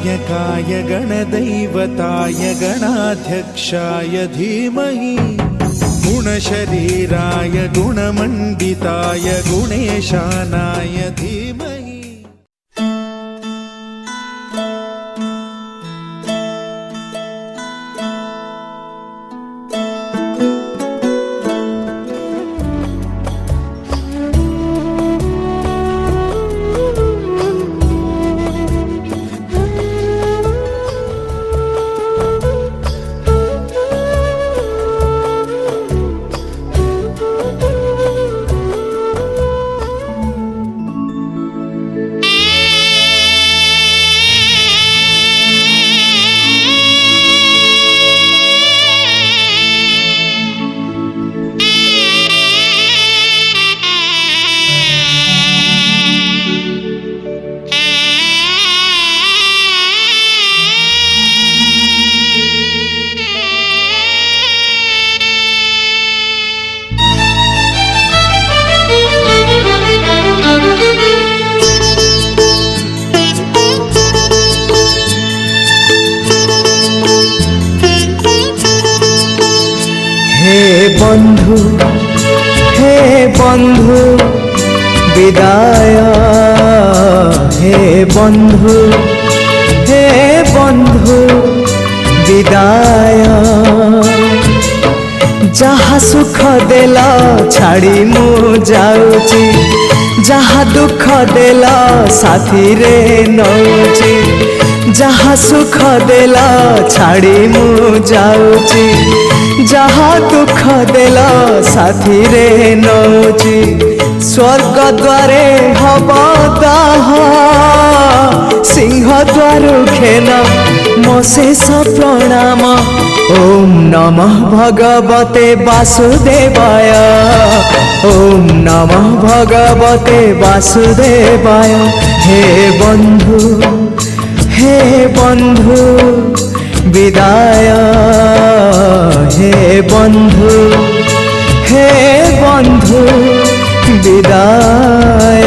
गणनायकाय गणदैवताय गणाध्यक्षाय धीमहि गुणशरीराय गुणमण्डिताय गुणेशानाय धीमहि। बंधु हे बंधु विदाय, हे बंधु विदाय। जहा सुख देला छाड़ी मु जाऊची, जहा दुख देला साथी रे नौची। जहा सुख देला छाड़ी मु जाऊची, जहा दुख देला साथी रे नौची। स्वर्ग द्वारे हब दाह, सिंह द्वार घेन मो शेष प्रणाम। ओम नमः भगवते वासुदेवाय, ओम नमः भगवते वासुदेवाय। हे बंधु विदाय, हे बंधु विदाय।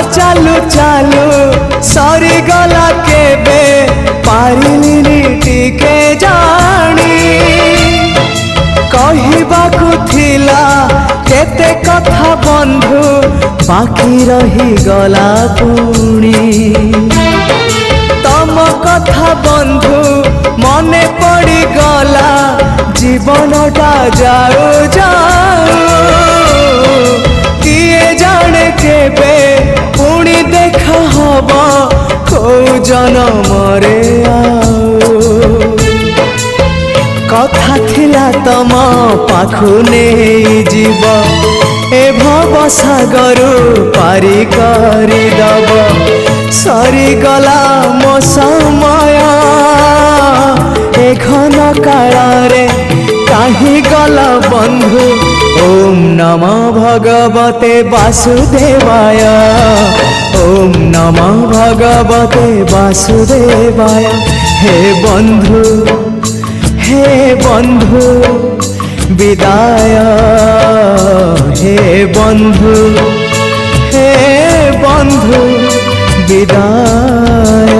चालू चालू सरी गला केबे पारिलिनी टिके जानी। कहिबाकु थिला केते कथा बंधु बाकी रही गला पुणी। तम कथा बंधु मने पड़ी गला जीवनटा जाऊ जाऊ। किए जाने केबे पुणी देखा हब को जनमरे आऊ। कथा थिला तम पाखु नहीं जीव ए भव सागरु पारी करी दब। सरी गला मो समय ए घन काଳରେ काहि गला बंधु। ओम नमो भगवते वासुदेवाय, ओम नमो भगवते वासुदेवाय। हे बंधु विदाय, हे बंधु विदाय।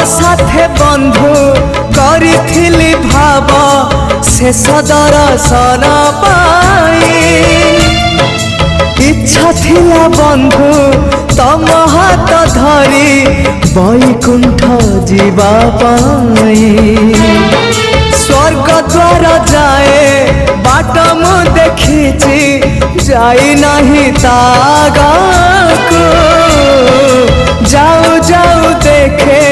साथे बंधु करिथिली भाव शेष दर्शन पाई इच्छा थिला बंधु तम हाथ धरी बैकुंठ जीवा पाई स्वर्ग द्वार जाए बाट मु देखिछि जाई नहीं तागाको जाऊ जाऊ देखे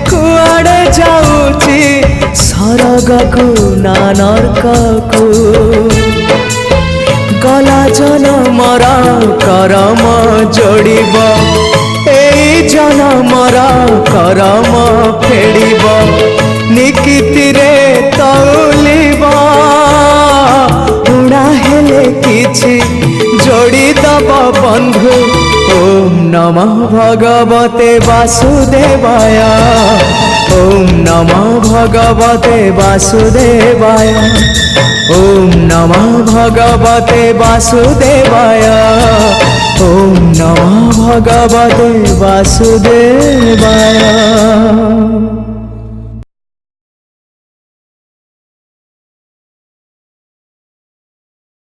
कुआड़े जाऊची सरगकु ना नरककु गला जनमर करम जोड़िब एई जनमर करम फेड़िब निकिति रे तौलिब उड़ा हेले किछि जोड़ी दब बंधु ओम नमः भगवते वासुदेवाय ओम नमः भगवते वासुदेवाय ओम नमः भगवते वासुदेवाय ओम नमः भगवते वासुदेवाय।